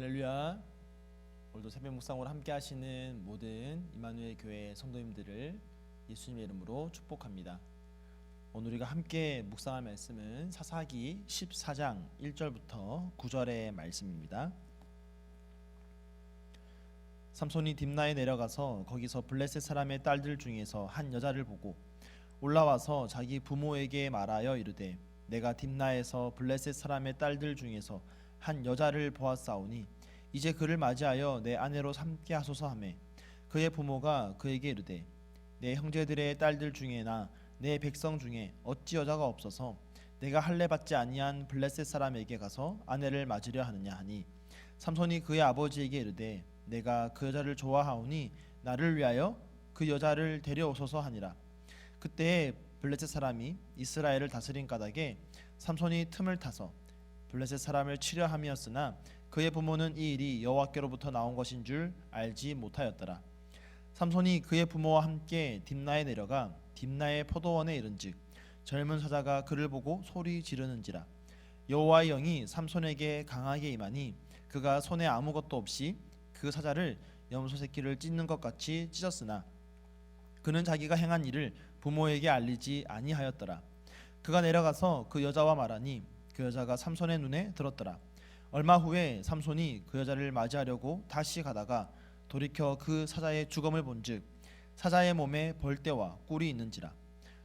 할렐루야. 오늘도 새벽 묵상으로 함께 하시는 모든 임마누엘 교회 성도님들을 예수님의 이름으로 축복합니다. 오늘 우리가 함께 묵상할 말씀은 사사기 14장 1절부터 9절의 말씀입니다. 삼손이 딥나에 내려가서 거기서 블레셋 사람의 딸들 중에서 한 여자를 보고 올라와서 자기 부모에게 말하여 이르되 내가 딥나에서 블레셋 사람의 딸들 중에서 한 여자를 보았사오니 이제 그를 맞이하여 내 아내로 삼게 하소서 하매 그의 부모가 그에게 이르되 내 형제들의 딸들 중에나 내 백성 중에 어찌 여자가 없어서 내가 할례 받지 아니한 블레셋 사람에게 가서 아내를 맞으려 하느냐 하니 삼손이 그의 아버지에게 이르되 내가 그 여자를 좋아하오니 나를 위하여 그 여자를 데려오소서 하니라. 그때 블레셋 사람이 이스라엘을 다스린 까닭에 삼손이 틈을 타서 블레셋 사람을 치려 함이었으나 그의 부모는 이 일이 여호와께로부터 나온 것인 줄 알지 못하였더라. 삼손이 그의 부모와 함께 딥나에 내려가 딥나의 포도원에 이른즉 젊은 사자가 그를 보고 소리 지르는지라. 여호와의 영이 삼손에게 강하게 임하니 그가 손에 아무것도 없이 그 사자를 염소 새끼를 찢는 것 같이 찢었으나 그는 자기가 행한 일을 부모에게 알리지 아니하였더라. 그가 내려가서 그 여자와 말하니 그 여자가 삼손의 눈에 들었더라. 얼마 후에 삼손이 그 여자를 맞이하려고 다시 가다가 돌이켜 그 사자의 주검을 본즉 사자의 몸에 벌떼와 꿀이 있는지라.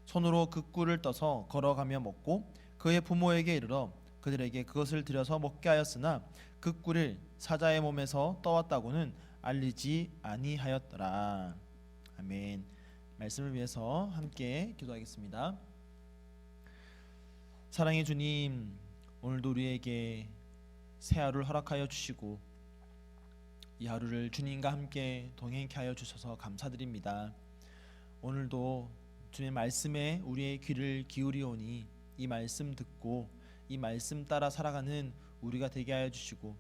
손으로 그 꿀을 떠서 걸어가며 먹고 그의 부모에게 이르러 그들에게 그것을 들여서 먹게 하였으나 그 꿀을 사자의 몸에서 떠왔다고는 알리지 아니하였더라. 아멘. 말씀을 위해서 함께 기도하겠습니다. 사랑의 주님, 오늘도 우리에게 새 하루를 허락하여 주시고 이 하루를 주님과 함께 동행케 하여 주셔서 감사드립니다. 오늘도 주님의 말씀에 우리의 귀를 기울이오니 이 말씀 듣고 이 말씀 따라 살아가는 우리가 되게 하여 주시고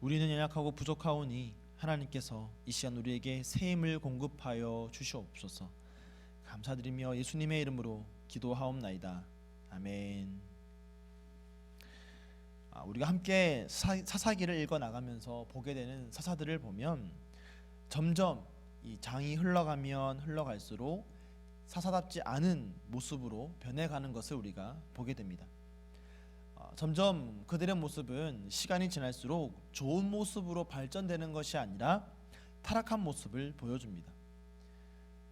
우리는 연약하고 부족하오니 하나님께서 이 시간 우리에게 새 힘을 공급하여 주시옵소서. 감사드리며 예수님의 이름으로 기도하옵나이다. 아멘. 우리가 함께 사사기를 읽어 나가면서 보게 되는 사사들을 보면 점점 이 장이 흘러가면 흘러갈수록 사사답지 않은 모습으로 변해가는 것을 우리가 보게 됩니다. 점점 그들의 모습은 시간이 지날수록 좋은 모습으로 발전되는 것이 아니라 타락한 모습을 보여줍니다.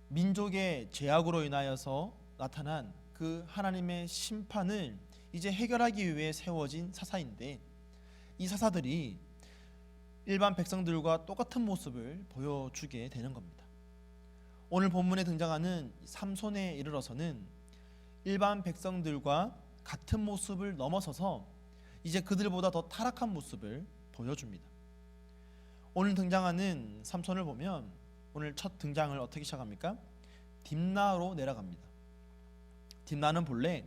민족의 죄악으로 인하여서 나타난 그 하나님의 심판을 이제 해결하기 위해 세워진 사사인데 이 사사들이 일반 백성들과 똑같은 모습을 보여주게 되는 겁니다. 오늘 본문에 등장하는 삼손에 이르러서는 일반 백성들과 같은 모습을 넘어서서 이제 그들보다 더 타락한 모습을 보여줍니다. 오늘 등장하는 삼손을 보면 오늘 첫 등장을 어떻게 시작합니까? 딥나로 내려갑니다. 딥나는 본래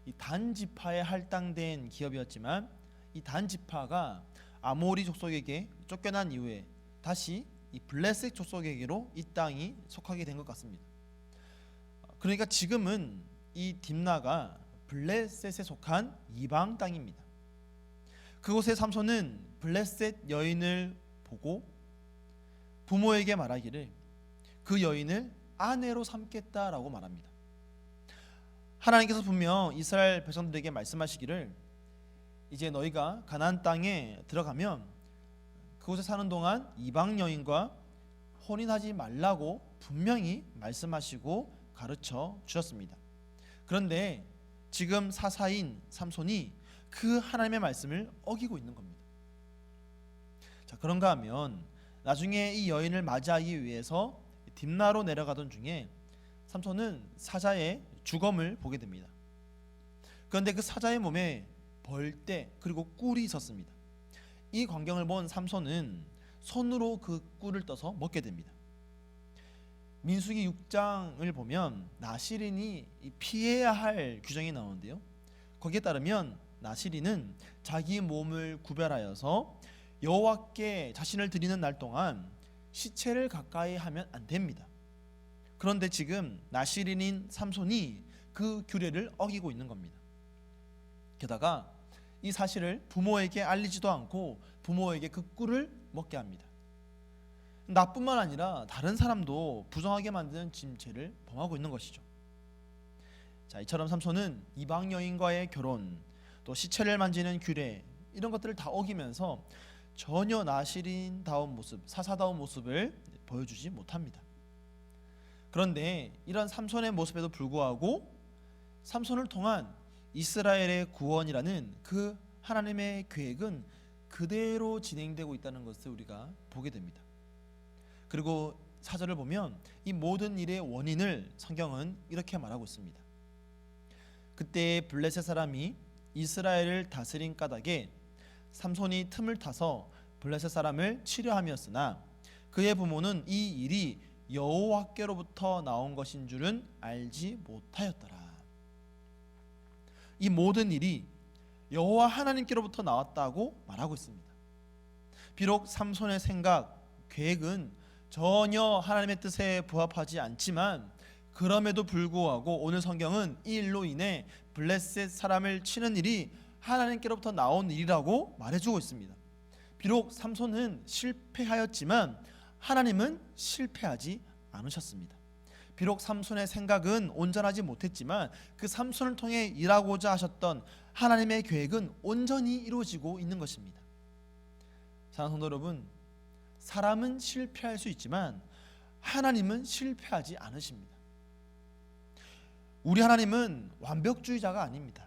이 단 지파에 할당된 기업이었지만 이 단 지파가 아모리 족속에게 쫓겨난 이후에 다시 이 블레셋 족속에게로 이 땅이 속하게 된 것 같습니다. 그러니까 지금은 이 딥나가 블레셋에 속한 이방 땅입니다. 그곳에 삼손은 블레셋 여인을 보고 부모에게 말하기를 그 여인을 아내로 삼겠다라고 말합니다. 하나님께서 분명 이스라엘 백성들에게 말씀하시기를 이제 너희가 가나안 땅에 들어가면 그곳에 사는 동안 이방 여인과 혼인하지 말라고 분명히 말씀하시고 가르쳐 주셨습니다. 그런데 지금 사사인 삼손이 그 하나님의 말씀을 어기고 있는 겁니다. 자, 그런가 하면 나중에 이 여인을 맞이하기 위해서 딥나로 내려가던 중에 삼손은 사자의 주검을 보게 됩니다. 그런데 그 사자의 몸에 벌떼 그리고 꿀이 있었습니다. 이 광경을 본 삼손은 손으로 그 꿀을 떠서 먹게 됩니다. 민수기 6장을 보면 나시린이 피해야 할 규정이 나오는데요. 거기에 따르면 나시린은 자기 몸을 구별하여서 여호와께 자신을 드리는 날 동안 시체를 가까이 하면 안 됩니다. 그런데 지금 나시린인 삼손이 그 규례를 어기고 있는 겁니다. 게다가 이 사실을 부모에게 알리지도 않고 부모에게 그 꿀을 먹게 합니다. 나뿐만 아니라 다른 사람도 부정하게 만드는 죄를 범하고 있는 것이죠. 자, 이처럼 삼손은 이방 여인과의 결혼, 또 시체를 만지는 규례, 이런 것들을 다 어기면서 전혀 나시린다운 모습, 사사다운 모습을 보여주지 못합니다. 그런데 이런 삼손의 모습에도 불구하고 삼손을 통한 이스라엘의 구원이라는 그 하나님의 계획은 그대로 진행되고 있다는 것을 우리가 보게 됩니다. 그리고 4절을 보면 이 모든 일의 원인을 성경은 이렇게 말하고 있습니다. 그때 블레셋 사람이 이스라엘을 다스린 까닭에 삼손이 틈을 타서 블레셋 사람을 치려함이었으나 그의 부모는 이 일이 여호와께로부터 나온 것인 줄은 알지 못하였더라. 이 모든 일이 여호와 하나님께로부터 나왔다고 말하고 있습니다. 비록 삼손의 생각, 계획은 전혀 하나님의 뜻에 부합하지 않지만 그럼에도 불구하고 오늘 성경은 이 일로 인해 블레셋 사람을 치는 일이 하나님께로부터 나온 일이라고 말해주고 있습니다. 비록 삼손은 실패하였지만 하나님은 실패하지 않으셨습니다. 비록 삼손의 생각은 온전하지 못했지만 그 삼손을 통해 일하고자 하셨던 하나님의 계획은 온전히 이루어지고 있는 것입니다. 사랑하는 성도 여러분, 사람은 실패할 수 있지만 하나님은 실패하지 않으십니다. 우리 하나님은 완벽주의자가 아닙니다.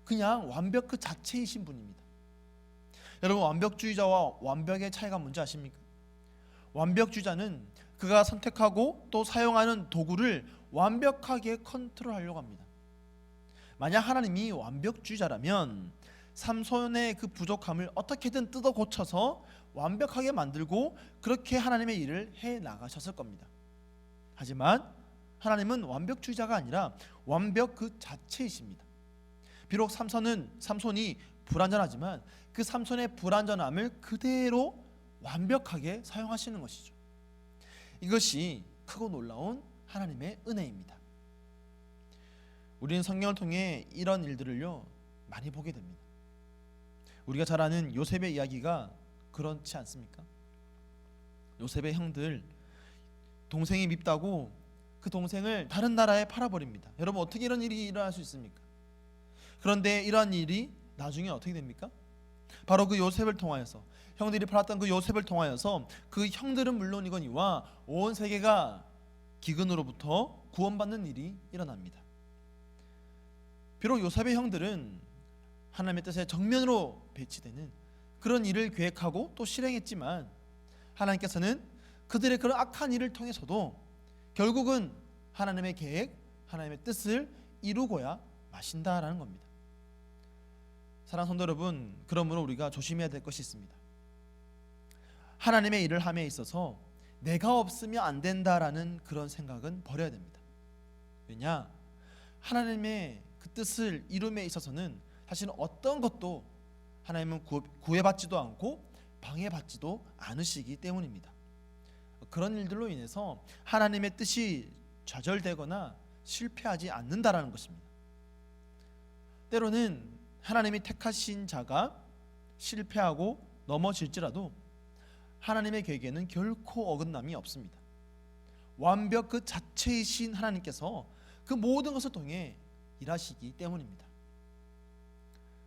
그냥 완벽 그 자체이신 분입니다. 여러분, 완벽주의자와 완벽의 차이가 뭔지 아십니까? 완벽주의자는 그가 선택하고 또 사용하는 도구를 완벽하게 컨트롤하려고 합니다. 만약 하나님이 완벽주의자라면 삼손의 그 부족함을 어떻게든 뜯어 고쳐서 완벽하게 만들고 그렇게 하나님의 일을 해 나가셨을 겁니다. 하지만 하나님은 완벽주의자가 아니라 완벽 그 자체이십니다. 비록 삼손이 불완전하지만 그 삼손의 불완전함을 그대로 완벽하게 사용하시는 것이죠. 이것이 크고 놀라운 하나님의 은혜입니다. 우리는 성경을 통해 이런 일들을요 많이 보게 됩니다. 우리가 잘 아는 요셉의 이야기가 그렇지 않습니까? 요셉의 형들, 동생이 밉다고 그 동생을 다른 나라에 팔아버립니다. 여러분, 어떻게 이런 일이 일어날 수 있습니까? 그런데 이러한 일이 나중에 어떻게 됩니까? 바로 그 요셉을 통하여서, 형들이 팔았던 그 요셉을 통하여서 그 형들은 물론이거니와 온 세계가 기근으로부터 구원받는 일이 일어납니다. 비록 요셉의 형들은 하나님의 뜻에 정면으로 배치되는 그런 일을 계획하고 또 실행했지만 하나님께서는 그들의 그런 악한 일을 통해서도 결국은 하나님의 계획, 하나님의 뜻을 이루고야 마신다라는 겁니다. 사랑하는 성도 여러분, 그러므로 우리가 조심해야 될 것이 있습니다. 하나님의 일을 함에 있어서 내가 없으면 안 된다라는 그런 생각은 버려야 됩니다. 왜냐? 하나님의 그 뜻을 이룸에 있어서는 사실은 어떤 것도 하나님은 구애받지도 않고 방해받지도 않으시기 때문입니다. 그런 일들로 인해서 하나님의 뜻이 좌절되거나 실패하지 않는다라는 것입니다. 때로는 하나님이 택하신 자가 실패하고 넘어질지라도 하나님의 계획에는 결코 어긋남이 없습니다. 완벽 그 자체이신 하나님께서 그 모든 것을 통해 일하시기 때문입니다.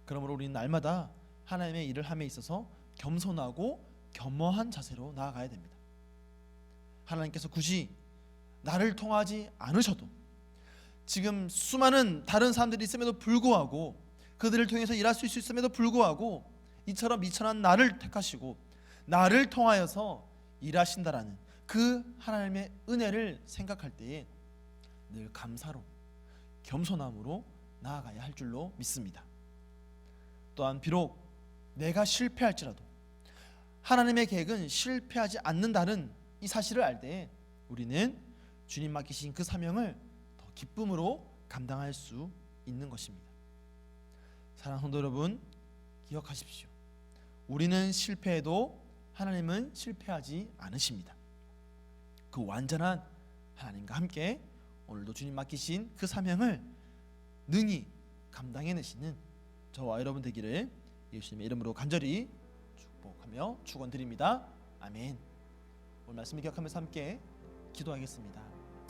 그러므로 우리는 날마다 하나님의 일을 함에 있어서 겸손하고 겸허한 자세로 나아가야 됩니다. 하나님께서 굳이 나를 통하지 않으셔도 지금 수많은 다른 사람들이 있음에도 불구하고 그들을 통해서 일할 수 있음에도 불구하고 이처럼 미천한 나를 택하시고 나를 통하여서 일하신다라는 그 하나님의 은혜를 생각할 때에 늘 감사로 겸손함으로 나아가야 할 줄로 믿습니다. 또한 비록 내가 실패할지라도 하나님의 계획은 실패하지 않는다는 이 사실을 알 때 우리는 주님 맡기신 그 사명을 더 기쁨으로 감당할 수 있는 것입니다. 사랑하는 성도 여러분, 기억하십시오. 우리는 실패해도 하나님은 실패하지 않으십니다. 그 완전한 하나님과 함께 오늘도 주님 맡기신 그 사명을 능히 감당해내시는 저와 여러분 되기를 예수님의 이름으로 간절히 축복하며 축원드립니다. 아멘. 오늘 말씀을 기억하면서 함께 기도하겠습니다.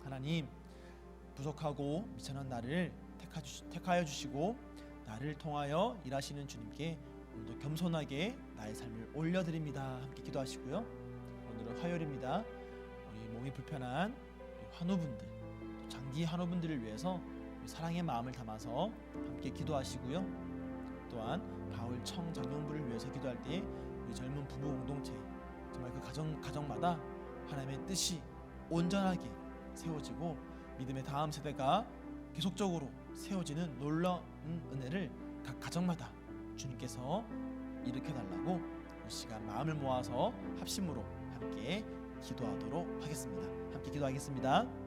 하나님, 부족하고 미천한 나를 택하여 주시고 나를 통하여 일하시는 주님께 오늘도 겸손하게 나의 삶을 올려드립니다. 함께 기도하시고요. 오늘은 화요일입니다. 우리 몸이 불편한 우리 환우분들, 또 장기 환우분들을 위해서 우리 사랑의 마음을 담아서 함께 기도하시고요. 또한 가을 청정년부를 위해서 기도할 때 우리 젊은 부부 공동체, 정말 그 가정마다 하나님의 뜻이 온전하게 세워지고 믿음의 다음 세대가 계속적으로 세워지는 놀라운 은혜를 각 가정마다 주님께서 일으켜달라고 이 시간 마음을 모아서 합심으로 함께 기도하도록 하겠습니다. 함께 기도하겠습니다.